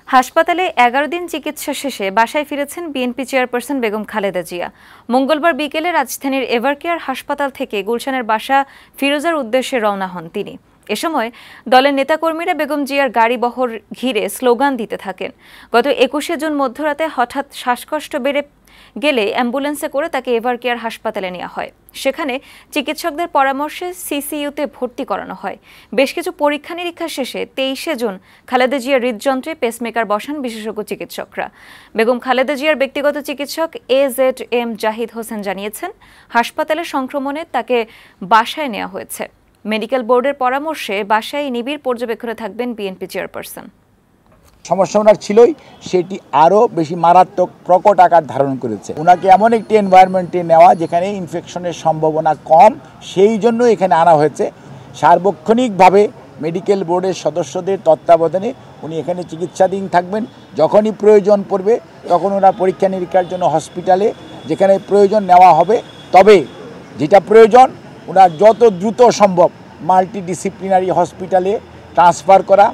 হাসপাতালে 11 দিন চিকিৎসা শেষে বাসায় ফিরেছেন বিএনপি চেয়ারপারসন বেগম খালেদা জিয়া। মঙ্গলবার বিকেলে রাজধানীর এভারকেয়ার হাসপাতাল থেকে গুলশানের বাসা ফিরোজার উদ্দেশ্যে রওনা হন তিনি। এ সময় দলের নেতাকর্মীরা বেগম জিয়ার গাড়ি বহর ঘিরে স্লোগান দিতে থাকেন। গত 21শে জুন মধ্যরাতে হঠাৎ শ্বাসকষ্ট বেড়ে গেলে অ্যাম্বুলেন্সে করে তাকে এভারকেয়ার হাসপাতালে নেওয়া হয়। সেখানে চিকিৎসকদের পরামর্শে সিসিইউতে ভর্তি করানো হয়। বেশ কিছু পরীক্ষা নিরীক্ষা শেষে 23শে জুন খালেদা জিয়ার হৃদযন্ত্রে পেসমেকার বসান বিশেষজ্ঞ চিকিৎসকরা। বেগম খালেদা জিয়ার ব্যক্তিগত চিকিৎসক AZM জাহিদ হোসেন জানিয়েছেন, হাসপাতালে সংক্রমণে তাকে বাসায় নেওয়া হয়েছে। মেডিকেল বোর্ডের পরামর্শে বাসায় নিবিড় পর্যবেক্ষণে থাকবেন বিএনপি চেয়ারপারসন। সমস্যা ওনার ছিলই, সেটি আরও বেশি মারাত্মক প্রকট আকার ধারণ করেছে। ওনাকে এমন একটি এনভায়রনমেন্টে নেওয়া যেখানে ইনফেকশনের সম্ভাবনা কম, সেই জন্য এখানে আনা হয়েছে। সার্বক্ষণিকভাবে মেডিকেল বোর্ডের সদস্যদের তত্ত্বাবধানে উনি এখানে চিকিৎসাধীন থাকবেন। যখনই প্রয়োজন পড়বে তখন ওনার পরীক্ষা নিরীক্ষার জন্য হসপিটালে যেখানে প্রয়োজন নেওয়া হবে। তবে যেটা প্রয়োজন ওনার যত দ্রুত সম্ভব মাল্টিডিসিপ্লিনারি হসপিটালে ট্রান্সফার করা।